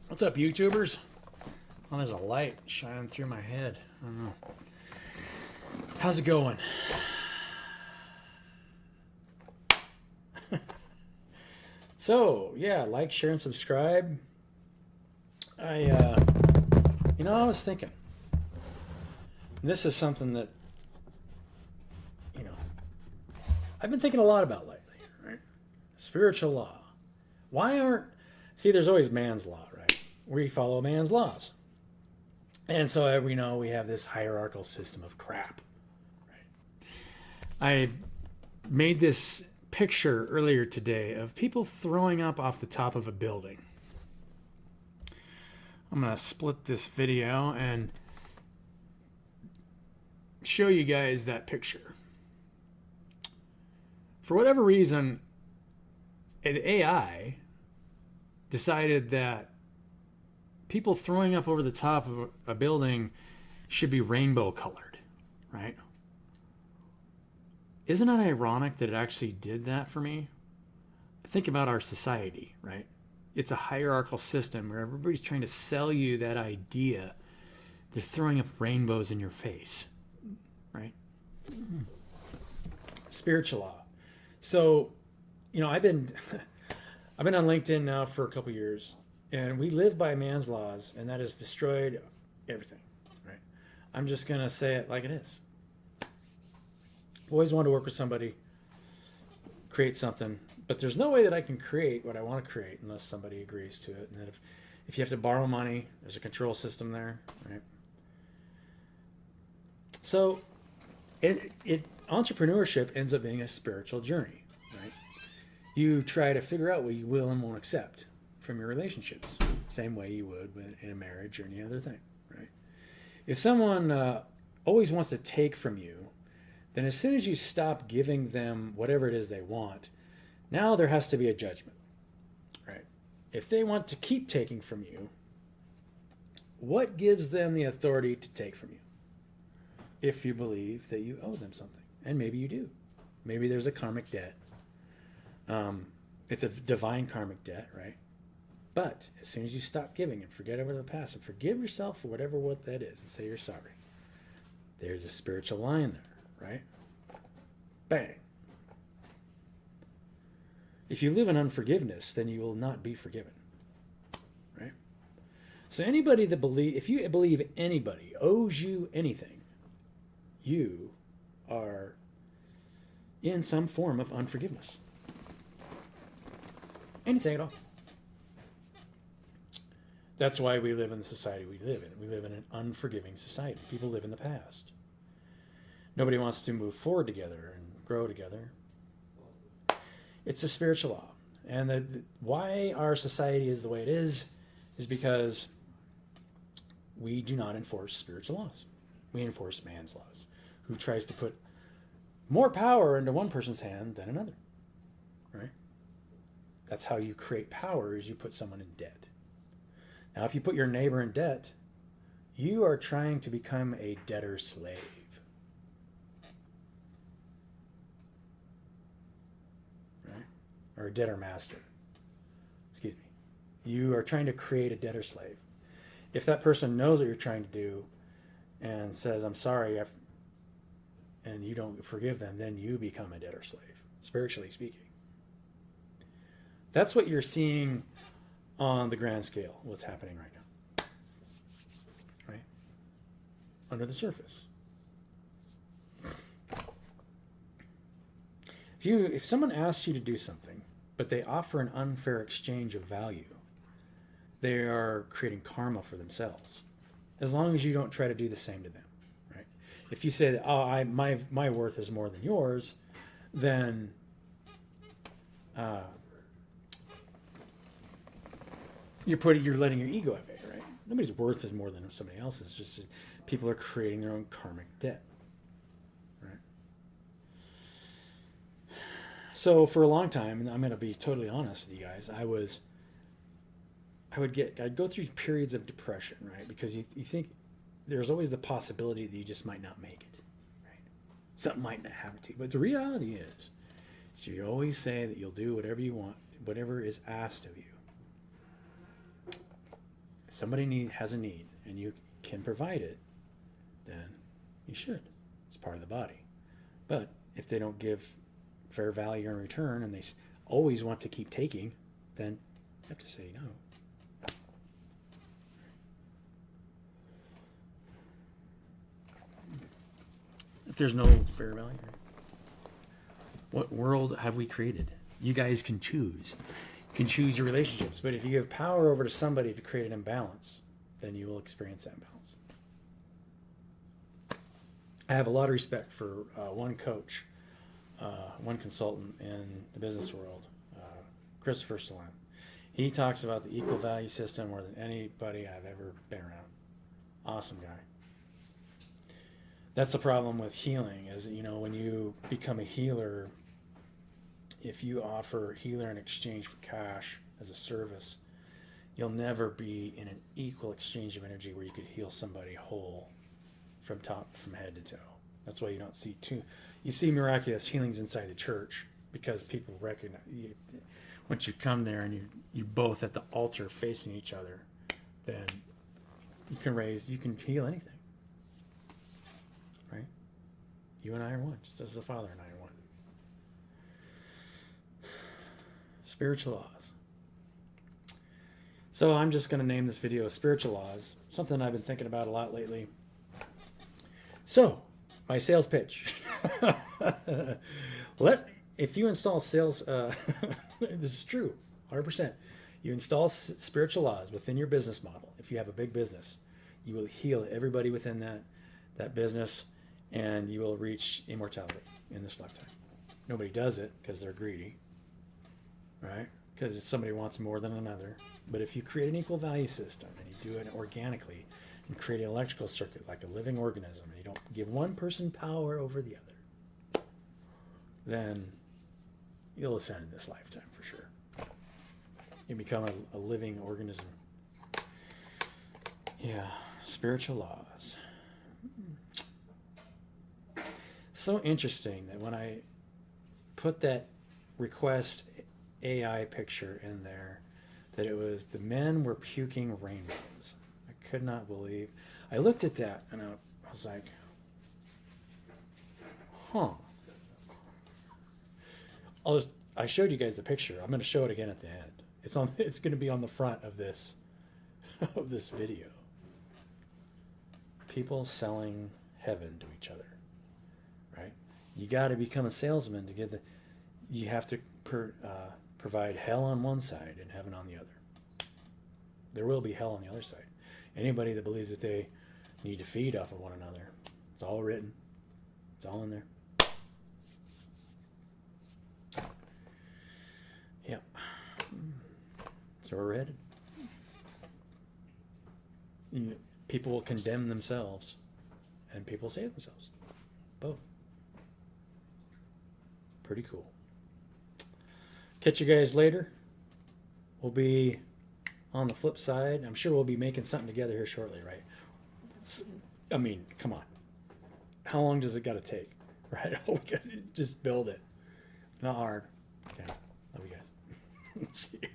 What's up, YouTubers? Oh, there's a light shining through my head. I don't know. How's it going? So, yeah, like, share, and subscribe. I was thinking. This is something that, you know, I've been thinking a lot about lately, right? Spiritual law. Why aren't, see, there's always man's law, right? We follow man's laws. And so we know we have this hierarchical system of crap. Right? I made this picture earlier today of people throwing up off the top of a building. I'm going to split this video and show you guys that picture. For whatever reason, an AI decided that people throwing up over the top of a building should be rainbow colored, right? Isn't it ironic that it actually did that for me? Think about our society, right? It's a hierarchical system where everybody's trying to sell you that idea. They're throwing up rainbows in your face, right? Spiritual law. So, I've been on LinkedIn now for a couple years, and we live by man's laws, and that has destroyed everything, right? I'm just gonna say it like it is. Always wanted to work with somebody, create something, but there's no way that I can create what I want to create unless somebody agrees to it. And that if you have to borrow money, there's a control system there, right? So, entrepreneurship ends up being a spiritual journey, right? You try to figure out what you will and won't accept from your relationships, same way you would in a marriage or any other thing, right? If someone always wants to take from you, then as soon as you stop giving them whatever it is they want, now there has to be a judgment, right? If they want to keep taking from you, what gives them the authority to take from you? If you believe that you owe them something, and maybe you do. Maybe there's a karmic debt. It's a divine karmic debt, right? But as soon as you stop giving and forget over the past and forgive yourself for what that is and say you're sorry, there's a spiritual line there, right? Bang. If you live in unforgiveness, then you will not be forgiven, right? So if you believe anybody owes you anything, you are in some form of unforgiveness. Anything at all. That's why we live in the society we live in. We live in an unforgiving society. People live in the past. Nobody wants to move forward together and grow together. It's a spiritual law. And why our society is the way it is because we do not enforce spiritual laws. We enforce man's laws, who tries to put more power into one person's hand than another, right? That's how you create power, is you put someone in debt. Now, if you put your neighbor in debt, you are trying to become a debtor slave. Right? Or a debtor master. Excuse me. You are trying to create a debtor slave. If that person knows what you're trying to do and says, I'm sorry, and you don't forgive them, then you become a debtor slave, spiritually speaking. That's what you're seeing on the grand scale, what's happening right now. Right? Under the surface. If someone asks you to do something, but they offer an unfair exchange of value, they are creating karma for themselves. As long as you don't try to do the same to them, right? If you say that, my worth is more than yours, then you're letting your ego at bay, right? Nobody's worth is more than somebody else's. Just people are creating their own karmic debt, right? So for a long time, and I'm going to be totally honest with you guys, I'd go through periods of depression, right? Because you think there's always the possibility that you just might not make it, right? Something might not happen to you. But the reality is you always say that you'll do whatever you want, whatever is asked of you. somebody has a need and you can provide it, then you should. It's part of the body. But if they don't give fair value in return and they always want to keep taking, then you have to say no. If there's no fair value, what world have we created? You guys can choose. You can choose your relationships. But if you give power over to somebody to create an imbalance, then you will experience that imbalance. I have a lot of respect for one coach, one consultant in the business world, Christopher Salam. He talks about the equal value system more than anybody I've ever been around. Awesome guy. That's the problem with healing is, when you become a healer, if you offer healer in exchange for cash as a service, you'll never be in an equal exchange of energy where you could heal somebody whole from head to toe. That's why you don't see you see miraculous healings inside the church, because people recognize once you come there and you both at the altar facing each other, then you can heal anything. Right? You and I are one, just as the Father and I are one. Spiritual laws. So I'm just going to name this video Spiritual Laws, something I've been thinking about a lot lately. So, my sales pitch. If you install sales, this is true, 100%. You install spiritual laws within your business model. If you have a big business, you will heal everybody within that business, and you will reach immortality in this lifetime. Nobody does it because they're greedy, right? Because somebody wants more than another. But if you create an equal value system and you do it organically and create an electrical circuit like a living organism, and you don't give one person power over the other, then you'll ascend in this lifetime for sure. You become a living organism. Yeah, spiritual laws. So interesting that when I put that request AI picture in there, that it was the men were puking rainbows. I could not believe. I looked at that and I was like, huh. I showed you guys the picture. I'm going to show it again at the end. It's going to be on the front of this video. People selling heaven to each other, right? You got to become a salesman to get you have to provide hell on one side and heaven on the other. There will be hell on the other side. Anybody that believes that they need to feed off of one another, it's all written. It's all in there. Yeah. So we're headed. People will condemn themselves, and people save themselves. Both. Pretty cool. Catch you guys later. We'll be on the flip side. I'm sure we'll be making something together here shortly, right? Come on. How long does it got to take? Right? We got to just build it. Not hard. Okay. Love you guys. See you.